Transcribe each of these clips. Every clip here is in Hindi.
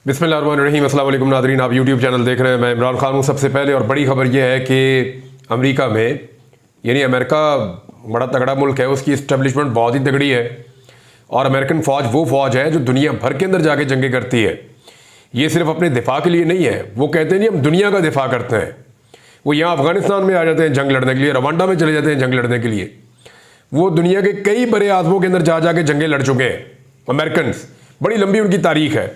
बिस्मिल्लाहिर्रहमानिर्रहीम। अस्सलाम वालेकुम नादरीन, आप यूट्यूब चैनल देख रहे हैं। मैं इमरान खान हूँ। सबसे पहले और बड़ी खबर यह है कि अमेरिका में, यानी अमेरिका बड़ा तगड़ा मुल्क है, उसकी इस्टेब्लिशमेंट बहुत ही तगड़ी है और अमेरिकन फ़ौज वो फ़ौज है जो दुनिया भर के अंदर जाके जंगें करती है। ये सिर्फ अपने दिफा के लिए नहीं है, वो कहते हैं नहीं हम दुनिया का दिफा करते हैं। वो यहाँ अफगानिस्तान में आ जाते हैं जंग लड़ने के लिए, रवांडा में चले जाते हैं जंग लड़ने के लिए। वो दुनिया के कई बड़े आज़मों के अंदर जा जाके जंगें लड़ चुके हैं अमेरिकन। बड़ी लंबी उनकी तारीख है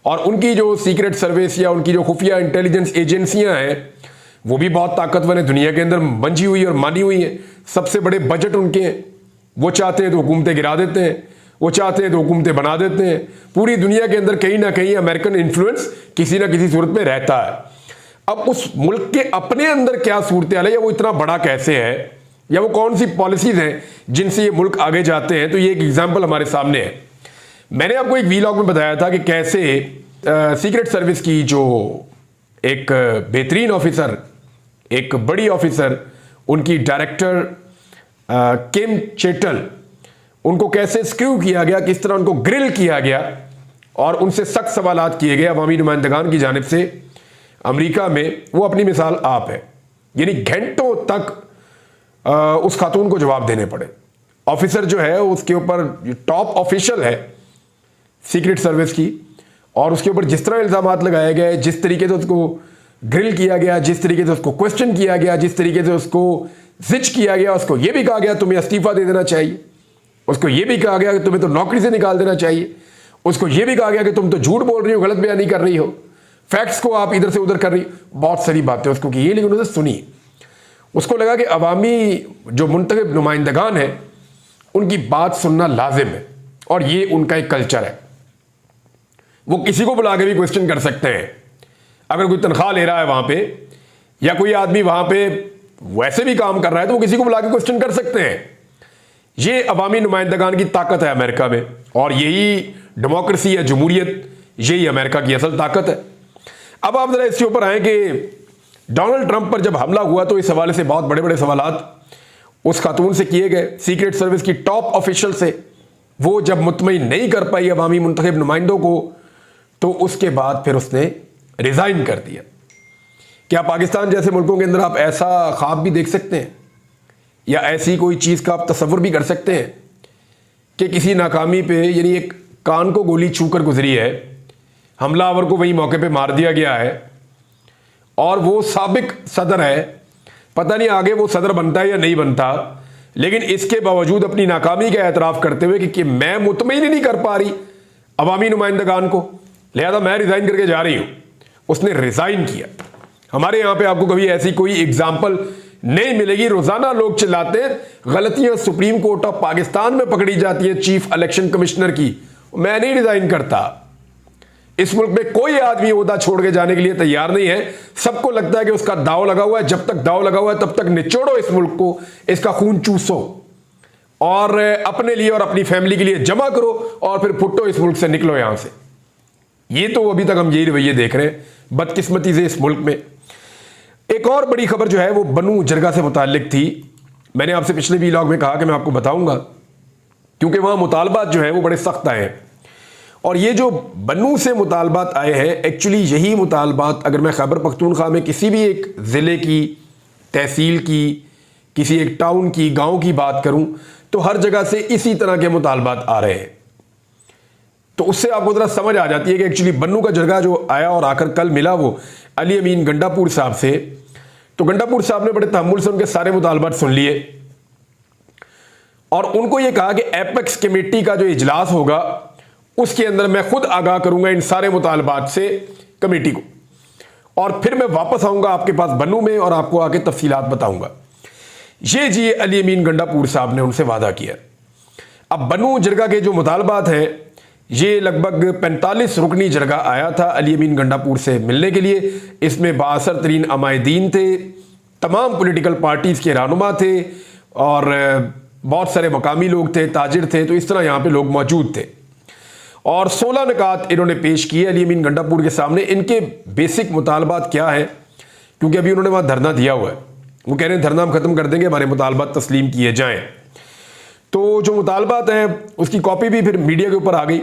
और उनकी जो सीक्रेट सर्विस या उनकी जो खुफिया इंटेलिजेंस एजेंसियां हैं वो भी बहुत ताकतवर है, दुनिया के अंदर मंजी हुई और मानी हुई हैं। सबसे बड़े बजट उनके हैं। वो चाहते हैं तो हुकूमतें गिरा देते हैं, वो चाहते हैं तो हुकूमतें बना देते हैं। पूरी दुनिया के अंदर कहीं ना कहीं अमेरिकन इन्फ्लुएंस किसी ना किसी सूरत में रहता है। अब उस मुल्क के अपने अंदर क्या सूरत हाल है, या वो इतना बड़ा कैसे है, या वो कौन सी पॉलिसीज हैं जिनसे ये मुल्क आगे जाते हैं, तो ये एक एग्जाम्पल हमारे सामने है। मैंने आपको एक वीलॉग में बताया था कि कैसे सीक्रेट सर्विस की जो एक बेहतरीन ऑफिसर, एक बड़ी ऑफिसर, उनकी डायरेक्टर किम चेटल, उनको कैसे स्क्रू किया गया, किस तरह उनको ग्रिल किया गया और उनसे सख्त सवालात किए गए अवामी नुमाइंदगान की जानिब से अमेरिका में। वो अपनी मिसाल आप है, यानी घंटों तक उस खातून को जवाब देने पड़े। ऑफिसर जो है उसके ऊपर टॉप ऑफिशियल है सीक्रेट सर्विस की, और उसके ऊपर जिस तरह इल्ज़ामात लगाए गए, जिस तरीके से उसको ग्रिल किया गया, जिस तरीके से उसको क्वेश्चन किया गया, जिस तरीके से उसको जिच किया गया, उसको यह भी कहा गया तुम्हें इस्तीफा दे देना चाहिए, उसको यह भी कहा गया कि तुम्हें तो नौकरी से निकाल देना चाहिए, उसको यह भी कहा गया कि तुम तो झूठ बोल रही हो, गलत बयानी कर रही हो, फैक्ट्स को आप इधर से उधर कर रही, बहुत सारी बातें उसको की। लेकिन उन्होंने सुनी। उसको लगा कि अवामी जो मुंतखब नुमाइंदगान है उनकी बात सुनना लाजिम है और ये उनका एक कल्चर है। वो किसी को बुला के भी क्वेश्चन कर सकते हैं। अगर कोई तनख्वाह ले रहा है वहां पे, या कोई आदमी वहां पे वैसे भी काम कर रहा है, तो वो किसी को बुला के क्वेश्चन कर सकते हैं। ये अवामी नुमाइंदगान की ताकत है अमेरिका में, और यही डेमोक्रेसी या जमहूरियत, यही अमेरिका की असल ताकत है। अब आप जरा इसके ऊपर आए कि डोनाल्ड ट्रंप पर जब हमला हुआ तो इस हवाले से बहुत बड़े बड़े सवालात उस खातून से किए गए, सीक्रेट सर्विस की टॉप ऑफिशियल से। वो जब मुतमईन नहीं कर पाई अवामी मुंतखब नुमाइंदों को, तो उसके बाद फिर उसने रिजाइन कर दिया। क्या पाकिस्तान जैसे मुल्कों के अंदर आप ऐसा ख्वाब भी देख सकते हैं, या ऐसी कोई चीज़ का आप तसव्वुर भी कर सकते हैं कि किसी नाकामी पे, यानी एक कान को गोली छूकर गुजरी है, हमलावर को वही मौके पे मार दिया गया है, और वो साबिक सदर है, पता नहीं आगे वो सदर बनता है या नहीं बनता, लेकिन इसके बावजूद अपनी नाकामी का एतराफ़ करते हुए कि मैं मुतमईन नहीं कर पा रही अवामी नुमाइंदगान को, लिहाजा मैं रिजाइन करके जा रही हूं, उसने रिजाइन किया। हमारे यहां पे आपको कभी ऐसी कोई एग्जाम्पल नहीं मिलेगी। रोजाना लोग चिल्लाते हैं गलतियां सुप्रीम कोर्ट ऑफ पाकिस्तान में पकड़ी जाती है चीफ इलेक्शन कमिश्नर की, मैं नहीं रिजाइन करता। इस मुल्क में कोई आदमी ओहदा छोड़ के जाने के लिए तैयार नहीं है। सबको लगता है कि उसका दाव लगा हुआ है, जब तक दाव लगा हुआ है तब तक निचोड़ो इस मुल्क को, इसका खून चूसो और अपने लिए और अपनी फैमिली के लिए जमा करो, और फिर फुटो इस मुल्क से, निकलो यहां से। ये तो अभी तक हम यही रवैये देख रहे हैं बदकिस्मती से इस मुल्क में। एक और बड़ी खबर जो है वो बनू जरगा से मुताल्लिक थी। मैंने आपसे पिछले व्लॉग में कहा कि मैं आपको बताऊंगा, क्योंकि वहां मुतालबात जो है वो बड़े सख्त आए हैं। और ये जो बनू से मुतालबात आए हैं, एक्चुअली यही मुतालबात अगर मैं खैबर पख्तूनख्वा में किसी भी एक ज़िले की, तहसील की, किसी एक टाउन की, गांव की बात करूं, तो हर जगह से इसी तरह के मुतालबात आ रहे हैं। तो उससे आपको जरा समझ आ जाती है कि एक्चुअली बन्नू का जरगा जो आया और आकर कल मिला वो अली अमीन गंडापुर साहब से, तो गंडापुर साहब ने बड़े तहम्मुल से उनके सारे मुतालबात सुन लिए और उनको ये कहा कि एपेक्स कमेटी का जो इजलास होगा उसके अंदर मैं खुद आगाह करूंगा इन सारे मुतालबात से कमेटी को, और फिर मैं वापस आऊंगा आपके पास बन्नू में और आपको आके तफसीलात बताऊंगा। ये जी अली अमीन गंडापुर साहब ने उनसे वादा किया। अब बन्नू जरगा के जो मुतालबात हैं, ये लगभग 45 रुकनी जरगा आया था अली अमीन गंडापुर से मिलने के लिए। इसमें बाअसर तरीन अमायदीन थे, तमाम पॉलिटिकल पार्टीज़ के रहनुमा थे, और बहुत सारे मकामी लोग थे, ताजिर थे। तो इस तरह यहाँ पे लोग मौजूद थे और 16 निकात इन्होंने पेश किए अली अमीन गंडापुर के सामने। इनके बेसिक मुतालबात क्या है, क्योंकि अभी उन्होंने वहाँ धरना दिया हुआ है, वो कह रहे हैं धरना हम ख़त्म कर देंगे, हमारे मुतालबात तस्लीम किए जाएँ। तो जो मुतालबात हैं उसकी कॉपी भी फिर मीडिया के ऊपर आ गई।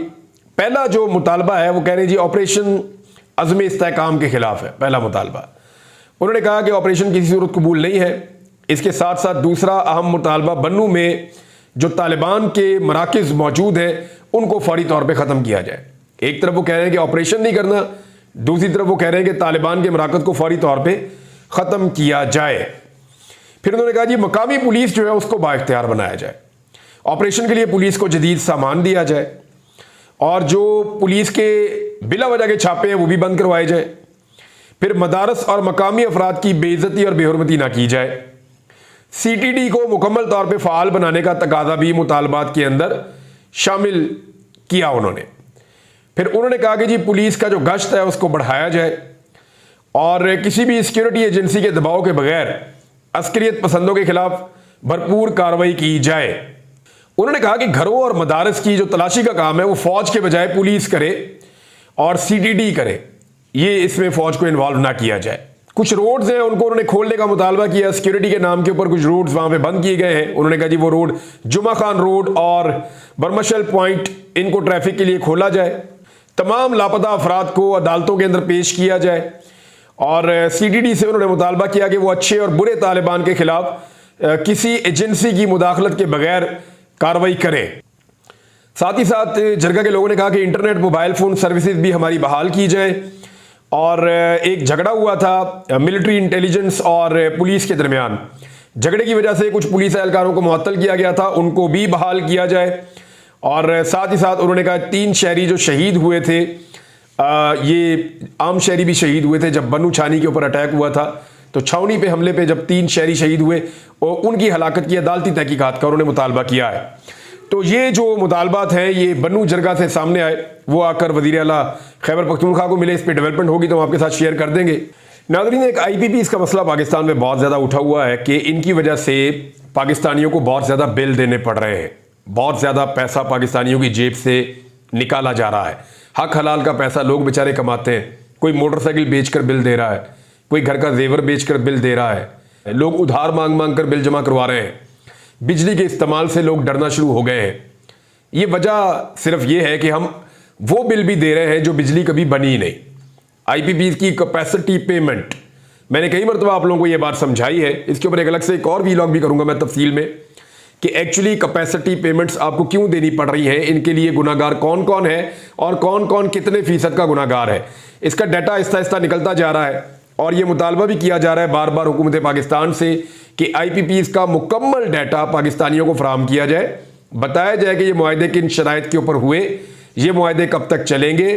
पहला जो मुतालबा है वो कह रहे हैं जी ऑपरेशन अज़्म इस्तेहकाम के खिलाफ है। पहला मुतालबा उन्होंने कहा कि ऑपरेशन किसी सूरत कबूल नहीं है। इसके साथ साथ दूसरा अहम मुतालबा बन्नू में जो तालिबान के मराकज़ मौजूद हैं उनको फौरी तौर पर ख़त्म किया जाए। एक तरफ वो कह रहे हैं कि ऑपरेशन नहीं करना, दूसरी तरफ वो कह रहे हैं कि तालिबान के मराकज़ को फौरी तौर पर ख़त्म किया जाए। फिर उन्होंने कहा जी मकामी पुलिस जो है उसको बाइख्तियार बनाया जाए, ऑपरेशन के लिए पुलिस को जदीद सामान दिया जाए और जो पुलिस के बिला वजह के छापे हैं वो भी बंद करवाए जाए। फिर मदारस और मकामी अफराद की बेइज्जती और बेहुरमती ना की जाए। CTD को मुकम्मल तौर पे फ़ाल बनाने का तकाजा भी मुतालबात के अंदर शामिल किया उन्होंने। फिर उन्होंने कहा कि जी पुलिस का जो गश्त है उसको बढ़ाया जाए और किसी भी सिक्योरिटी एजेंसी के दबाव के बगैर अस्करियत पसंदों के खिलाफ भरपूर कार्रवाई की जाए। उन्होंने कहा कि घरों और मदारस की जो तलाशी का काम है वो फौज के बजाय पुलिस करे और CTD करे, ये इसमें फौज को इन्वॉल्व ना किया जाए। कुछ रोड्स हैं उनको उन्होंने खोलने का मुतालबा किया, सिक्योरिटी के नाम के ऊपर कुछ रोड्स वहां पे बंद किए गए हैं। उन्होंने कहा जी वो रोड जुमा खान रोड और बरमशल पॉइंट इनको ट्रैफिक के लिए खोला जाए, तमाम लापता अफराद को अदालतों के अंदर पेश किया जाए और CTD से उन्होंने मुतालबा किया कि वो अच्छे और बुरे तालिबान के खिलाफ किसी एजेंसी की मुदाखलत के बगैर कार्रवाई करें। साथ ही साथ जरगा के लोगों ने कहा कि इंटरनेट मोबाइल फ़ोन सर्विसेज भी हमारी बहाल की जाए और एक झगड़ा हुआ था मिलिट्री इंटेलिजेंस और पुलिस के दरमियान, झगड़े की वजह से कुछ पुलिस एहलकारों को मुअत्तल किया गया था, उनको भी बहाल किया जाए। और साथ ही साथ उन्होंने कहा 3 शहरी जो शहीद हुए थे, ये आम शहरी भी शहीद हुए थे जब बन्नू छानी के ऊपर अटैक हुआ था, तो छावनी पे हमले पे जब 3 शहरी शहीद हुए और उनकी हलाकत की अदालती तहकीकात का उन्होंने मुतालबा किया है। तो ये जो मुतालबात हैं ये बन्नू जरगा से सामने आए, वो आकर वज़ीर आला खैबर पख्तूनख्वा को मिले, इस पर डेवलपमेंट होगी तो हम आपके साथ शेयर कर देंगे। नाज़रीन, एक IPPs का मसला पाकिस्तान में बहुत ज़्यादा उठा हुआ है कि इनकी वजह से पाकिस्तानियों को बहुत ज़्यादा बिल देने पड़ रहे हैं, बहुत ज़्यादा पैसा पाकिस्तानियों की जेब से निकाला जा रहा है। हक हलाल का पैसा लोग बेचारे कमाते हैं, कोई मोटरसाइकिल बेचकर बिल दे रहा है, कोई घर का जेवर बेचकर बिल दे रहा है, लोग उधार मांग मांग कर बिल जमा करवा रहे हैं, बिजली के इस्तेमाल से लोग डरना शुरू हो गए हैं। ये वजह सिर्फ ये है कि हम वो बिल भी दे रहे हैं जो बिजली कभी बनी ही नहीं। IPPs की कैपेसिटी पेमेंट, मैंने कई मरतबा आप लोगों को ये बात समझाई है, इसके ऊपर एक अलग से एक और वीलॉग भी करूंगा मैं तफसील में कि एक्चुअली कैपेसिटी पेमेंट्स आपको क्यों देनी पड़ रही हैं, इनके लिए गुनाहगार कौन कौन है और कौन कौन कितने फीसद का गुनाहगार है। इसका डाटा आहिस्ता आहिस्ता निकलता जा रहा है और ये मुतालबा भी किया जा रहा है बार बार हुकूमत पाकिस्तान से कि IPPs का मुकम्मल डाटा पाकिस्तानियों को फराहम किया जाए, बताया जाए कि ये मुआहदे किन शराइत के ऊपर हुए, ये मुआहदे कब तक चलेंगे,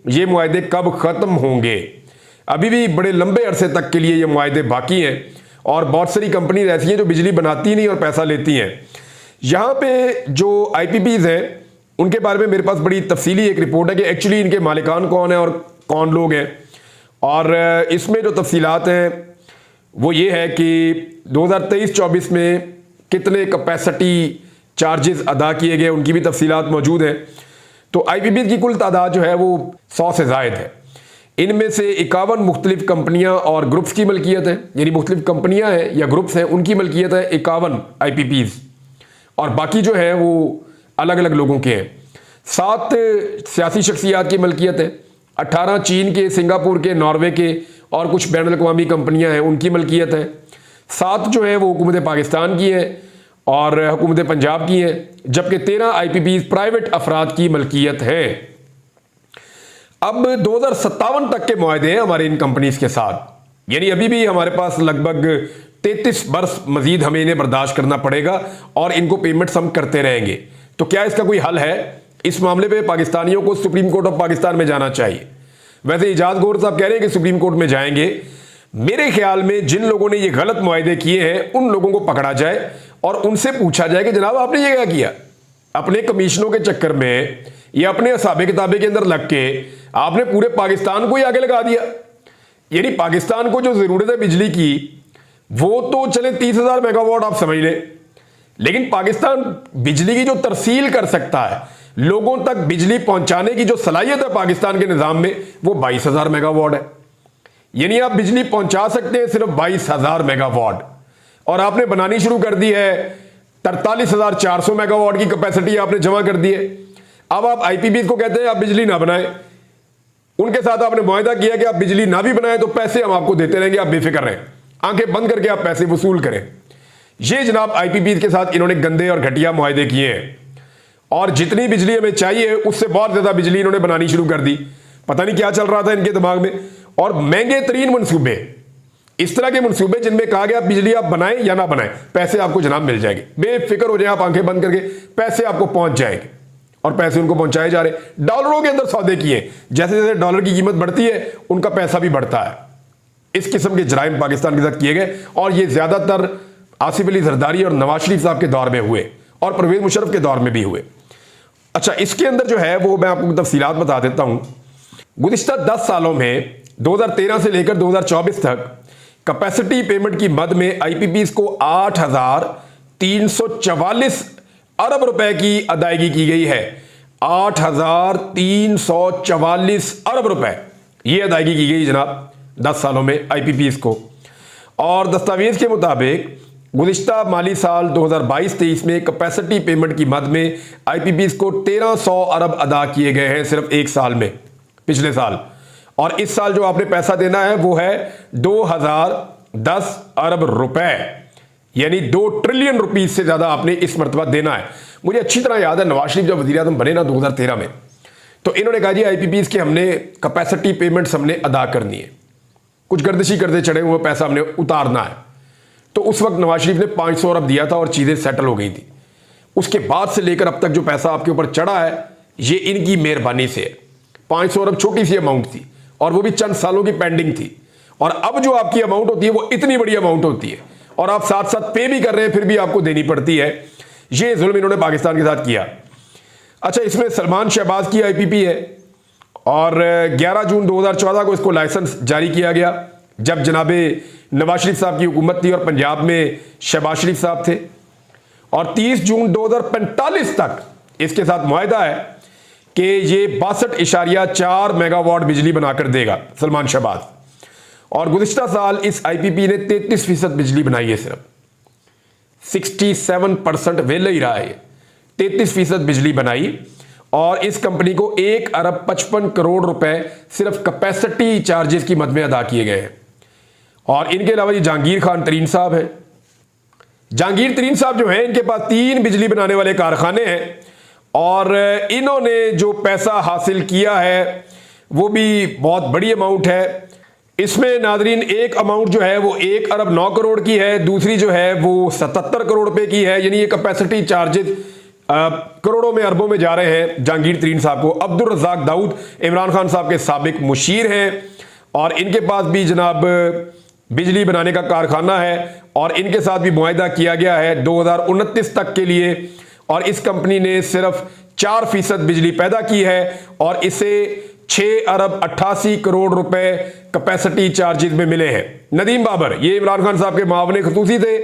ये मुआहदे कब ख़त्म होंगे। अभी भी बड़े लंबे अरसे तक के लिए ये मुआहदे बाकी हैं और बहुत सारी कंपनीज ऐसी हैं जो बिजली बनाती नहीं और पैसा लेती हैं। यहाँ पे जो IPPs हैं उनके बारे में मेरे पास बड़ी तफसीली एक रिपोर्ट है कि एक्चुअली इनके मालिकान कौन है और कौन लोग हैं, और इसमें जो तफसीलात हैं वो ये है कि 2023-24 में कितने कैपेसिटी चार्जेस अदा किए गए उनकी भी तफसीलात मौजूद हैं। तो IPPs की कुल तादाद जो है वो 100 से ज़ायद है। इनमें से 51 मुख्तलिफ कंपनियां और ग्रुप्स की मलकियत है, यानी मुख्तलिफ कंपनियां हैं या ग्रुप्स हैं उनकी मलकियत है 51 IPPs, और बाकी जो है वो अलग अलग लोगों के हैं। 7 सियासी शख्सियात की मलकियत है, 18 चीन के, सिंगापुर के, नॉर्वे के और कुछ बैनुल अक़वामी कंपनियां हैं उनकी मलकियत है। 7 जो है वो हुकूमत पाकिस्तान की है और हुकूमत पंजाब की है, जबकि 13 IPPs प्राइवेट अफराद की मलकियत है। अब 2057 तक के मुआहदे हैं हमारे इन कंपनीज के साथ, यानी अभी भी हमारे पास लगभग 33 बरस मजीद हमें इन्हें बर्दाश्त करना पड़ेगा और इनको पेमेंट्स हम करते रहेंगे। तो क्या इसका कोई हल है? इस मामले पे पाकिस्तानियों को सुप्रीम कोर्ट ऑफ पाकिस्तान में जाना चाहिए। वैसे इजाज गौहर साहब कह रहे हैं कि सुप्रीम कोर्ट में जाएंगे। मेरे ख्याल में जिन लोगों ने ये गलत मुआहदे किए हैं उन लोगों को पकड़ा जाए और उनसे पूछा जाए कि जनाब आपने ये क्या किया, अपने कमीशनों के चक्कर में या अपने हिसाबे किताबे के अंदर लग के आपने पूरे पाकिस्तान को ही आगे लगा दिया। यानी पाकिस्तान को जो जरूरत है बिजली की वो तो चले 30,000 मेगावाट आप समझ लें, लेकिन पाकिस्तान बिजली की जो तरसील कर सकता है, लोगों तक बिजली पहुंचाने की जो सलाहियत है पाकिस्तान के निजाम में वो 22,000 मेगावाट है। यानी आप बिजली पहुंचा सकते हैं सिर्फ 22,000 मेगावाट, और आपने बनानी शुरू कर दी है 43,400 मेगावाट की कैपेसिटी आपने जमा कर दी है। अब आप आईपीपीज को कहते हैं आप बिजली ना बनाएं, उनके साथ आपने मुआहदा किया कि आप बिजली ना भी बनाएं तो पैसे हम आपको देते रहेंगे, आप बेफिक्र रहें, आंखें बंद करके आप पैसे वसूल करें। ये जनाब आईपीपीज के साथ इन्होंने गंदे और घटिया मुआहदे किए हैं, और जितनी बिजली हमें चाहिए उससे बहुत ज्यादा बिजली इन्होंने बनानी शुरू कर दी। पता नहीं क्या चल रहा था इनके दिमाग में। और महंगे तरीन मनसूबे, इस तरह के मनसूबे जिनमें कहा गया बिजली आप बनाएं या ना बनाएं, पैसे आपको जनाब मिल जाएंगे, बेफिक्र हो जाए आप, आंखें बंद करके पैसे आपको पहुंच जाएंगे, और पैसे उनको पहुंचाए जा रहे। डॉलरों के अंदर सौदे किए, जैसे जैसे डॉलर की कीमत बढ़ती है उनका पैसा भी बढ़ता है। इस किस्म के जराइम पाकिस्तान के साथ किए गए, और ये ज्यादातर आसिफ अली जरदारी और नवाज शरीफ साहब के दौर में हुए, और परवेज मुशर्रफ के दौर में भी हुए। अच्छा, इसके अंदर जो है वो मैं आपको तफसीलात बता देता हूं। गुज़िश्ता 10 सालों में 2013 से लेकर 2024 तक कैपेसिटी पेमेंट की मद में आईपीपीज को 8,344 अरब रुपए की अदायगी की गई है। 8,344 अरब रुपए ये अदायगी की गई जनाब 10 सालों में आईपीपीज को। और दस्तावेज के मुताबिक गुज़िश्ता माली साल 2022-23 में कैपेसिटी पेमेंट की मद में आईपीपीज को 1300 अरब अदा किए गए हैं सिर्फ एक साल में, पिछले साल। और इस साल जो आपने पैसा देना है वो है 2010 अरब रुपए, यानी 2 ट्रिलियन रुपीज से ज्यादा आपने इस मरतबा देना है। मुझे अच्छी तरह याद है नवाज शरीफ जब वज़ीर आज़म बने ना 2013 में, तो इन्होंने कहा जी आईपीपीज के हमने कैपेसिटी पेमेंट्स हमने अदा करनी है, कुछ गर्दिशी करते चढ़े हुए पैसा हमने उतारना है। तो उस वक्त नवाज शरीफ ने 500 अरब दिया था और चीजें सेटल हो गई थी। उसके बाद से लेकर अब तक जो पैसा आपके ऊपर चढ़ा है ये इनकी मेहरबानी से है। 500 अरब छोटी सी अमाउंट थी, और वो भी चंद सालों की पेंडिंग थी, और अब जो आपकी अमाउंट होती है वो इतनी बड़ी अमाउंट होती है, और आप साथ साथ पे भी कर रहे हैं फिर भी आपको देनी पड़ती है। ये जुल्म इन्होंने पाकिस्तान के साथ किया। अच्छा, इसमें सलमान शहबाज की आईपीपी है, और 11 जून 2014 को इसको लाइसेंस जारी किया गया, जब जनाबे नवाज शरीफ साहब की हुकूमत थी और पंजाब में शहबाज शरीफ साहब थे। और 30 जून 2045 तक इसके साथ मुआहदा है कि ये 62.4 मेगावाट बिजली बनाकर देगा सलमान शहबाज। और गुज़िश्ता साल इस आईपीपी ने 33% बिजली बनाई है, सिर्फ 67% वेले ही रहा है, 33% बिजली बनाई। और इस कंपनी को 1 अरब 55 करोड़ रुपए सिर्फ कैपेसिटी चार्जेस की मद में अदा किए गए हैं। और इनके अलावा ये जहांगीर खान तरीन साहब हैं। जहांगीर तरीन साहब जो हैं, इनके पास 3 बिजली बनाने वाले कारखाने हैं, और इन्होंने जो पैसा हासिल किया है वो भी बहुत बड़ी अमाउंट है। इसमें नादरीन एक अमाउंट जो है वो 1 अरब 9 करोड़ की है, दूसरी जो है वो 77 करोड़ रुपए की है, यानी ये कैपेसिटी चार्जेस करोड़ों में अरबों में जा रहे हैं जहांगीर तरीन साहब को। अब्दुल रज़ाक दाऊद इमरान खान साहब के साबिक मुशीर हैं, और इनके पास भी जनाब बिजली बनाने का कारखाना है, और इनके साथ भी मुआहदा किया गया है 2029 तक के लिए। और इस कंपनी ने सिर्फ 4% बिजली पैदा की है, और इसे 6 अरब 88 करोड़ रुपए कैपेसिटी चार्जेस में मिले हैं। नदीम बाबर ये इमरान खान साहब के मावने खसूसी थे,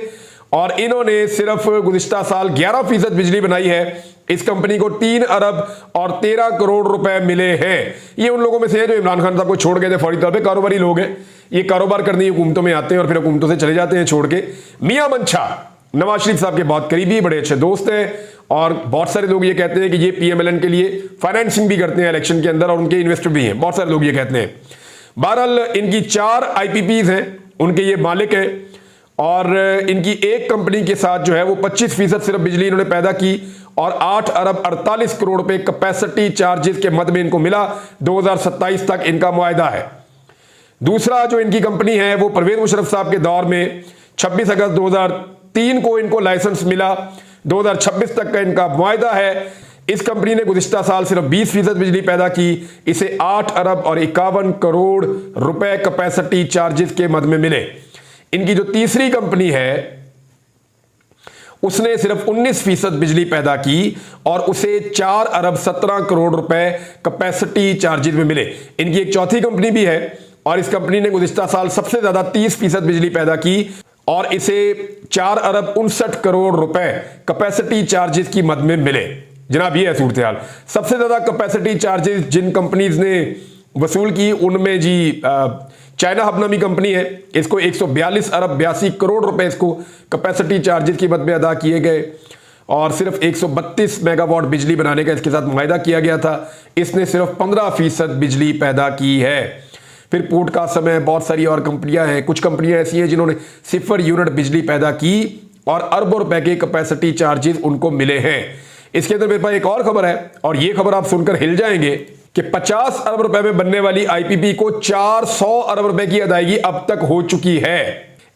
और इन्होंने सिर्फ गुज़िश्ता साल 11% बिजली बनाई है। इस कंपनी को 3 अरब और 13 करोड़ रुपए मिले हैं। ये उन लोगों में से है जो इमरान खान साहब को छोड़ गए थे फौरी तौर पे, कारोबारी लोग हैं, ये कारोबार करने हुकूमतों में आते हैं और फिर हुकूमतों से चले जाते हैं छोड़ के। मियां मंशा नवाज शरीफ साहब के बहुत करीबी, बड़े अच्छे दोस्त हैं, और बहुत सारे लोग ये कहते हैं कि ये पीएमएलएन के लिए फाइनेंसिंग भी करते हैं इलेक्शन के अंदर, और उनके इन्वेस्टर भी हैं, बहुत सारे लोग ये कहते हैं। बहरहाल इनकी 4 आईपीपीज हैं, उनके ये मालिक हैं, और इनकी एक कंपनी के साथ जो है वो 25% सिर्फ बिजली इन्होंने पैदा की, और 8 अरब 48 करोड़ रुपए कैपेसिटी चार्जेस के मद में इनको मिला। 2027 तक इनका मुआहदा है। दूसरा जो इनकी कंपनी है वो परवेज मुशर्रफ साहब के दौर में 26 अगस्त 2003 को इनको लाइसेंस मिला, 2026 तक का इनका मुआहदा है। इस कंपनी ने गुज़िश्ता साल सिर्फ 20% बिजली पैदा की, इसे 8 अरब और 51 करोड़ रुपए कैपेसिटी चार्जेस के मद में मिले। इनकी जो तीसरी कंपनी है उसने सिर्फ 19% बिजली पैदा की, और उसे 4 अरब 17 करोड़ रुपए कैपेसिटी चार्जेस में मिले। इनकी एक चौथी कंपनी भी है, और इस कंपनी ने गुज़िश्ता साल सबसे ज्यादा 30% बिजली पैदा की, और इसे 4 अरब 59 करोड़ रुपए कैपेसिटी चार्जेस की मद में मिले। जनाब ये है सूरत हाल। सबसे ज्यादा कैपेसिटी चार्जेस जिन कंपनीज ने वसूल की उनमें जी चाइना हब नामी कंपनी है, इसको 142 अरब 82 करोड़ रुपए इसको कैपेसिटी चार्जेस की मद में अदा किए गए। और सिर्फ 132 मेगावाट बिजली बनाने का इसके साथ मुआहिदा किया गया था। इसने सिर्फ 15% बिजली पैदा की है। फिर पोर्ट कासम है, बहुत सारी और कंपनियां हैं। कुछ कंपनियां ऐसी हैं जिन्होंने 0 यूनिट बिजली पैदा की और अरबों रुपए के कैपेसिटी चार्जेस उनको मिले हैं। इसके अंदर मेरे पास एक और खबर है और ये खबर आप सुनकर हिल जाएंगे कि 50 अरब रुपए में बनने वाली आईपीपी को 400 अरब रुपए की अदायगी अब तक हो चुकी है।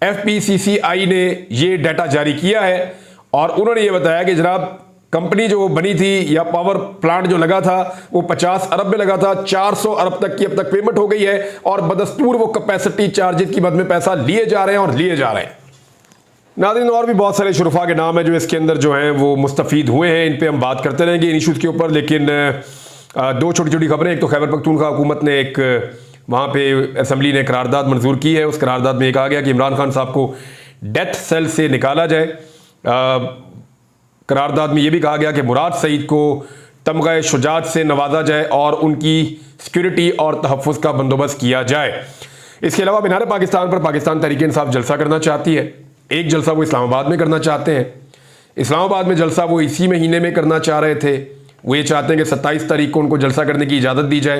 एफपीसीसीआई ने यह डाटा जारी किया है और उन्होंने यह बताया कि जनाब कंपनी जो बनी थी या पावर प्लांट जो लगा था वो 50 अरब में लगा था, 400 अरब तक की अब तक पेमेंट हो गई है और बदस्तूर वो कैपेसिटी चार्जेस की मद में पैसा लिए जा रहे हैं और लिए जा रहे हैं। नाज़रीन, और भी बहुत सारे शुरफा के नाम है जो इसके अंदर जो हैं वो मुस्तफीद हुए हैं। इन पे हम बात करते रहेंगे इन इशूज़ के ऊपर, लेकिन दो छोटी छोटी खबरें। एक तो खैबर पख्तूनख्वा हुकूमत ने एक वहाँ पे असेंबली ने करारदाद मंजूर की है। उस करारदाद में कहा गया कि इमरान खान साहब को डेथ सेल से निकाला जाए। करारदाद में यह भी कहा गया कि मुराद सईद को तमगा शुजात से नवाजा जाए और उनकी सिक्योरिटी और तहफ़्फ़ुज़ का बंदोबस्त किया जाए। इसके अलावा मीनार पाकिस्तान पर पाकिस्तान तहरीक इंसाफ जलसा करना चाहती है। एक जलसा वो इस्लामाबाद में करना चाहते हैं। इस्लामाबाद में जलसा वो इसी महीने में करना चाह रहे थे। वो ये चाहते हैं कि 27 तारीख को उनको जलसा करने की इजाज़त दी जाए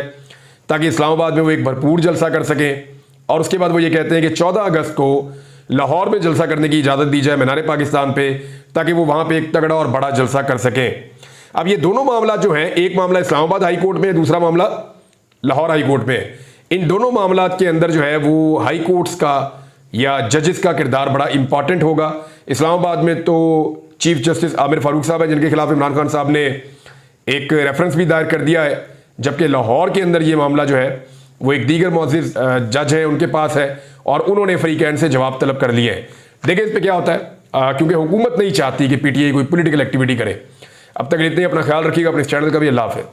ताकि इस्लामाबाद में वो एक भरपूर जलसा कर सकें। और उसके बाद वो ये कहते हैं कि 14 अगस्त को लाहौर में जलसा करने की इजाज़त दी जाए मीनार पाकिस्तान पे, ताकि वो वहाँ पे एक तगड़ा और बड़ा जलसा कर सकें। अब ये दोनों मामला जो हैं, एक मामला इस्लामाबाद हाई कोर्ट में, दूसरा मामला लाहौर हाई कोर्ट में। इन दोनों मामला के अंदर जो है वो हाई कोर्ट्स का या जजेस का किरदार बड़ा इंपॉर्टेंट होगा। इस्लामाबाद में तो चीफ जस्टिस आमिर फारूक साहब हैं जिनके खिलाफ इमरान खान साहब ने एक रेफरेंस भी दायर कर दिया है, जबकि लाहौर के अंदर ये मामला जो है वो एक दीगर मुअज़्ज़िज़ जज है उनके पास है और उन्होंने फ्रीकैंड से जवाब तलब कर लिए हैं। देखिए इस पर क्या होता है, क्योंकि हुकूमत नहीं चाहती कि पीटीआई कोई पॉलिटिकल एक्टिविटी करे। अब तक इतने, अपना ख्याल रखिएगा, अपने चैनल का भी। अल्लाह हाफ़िज़।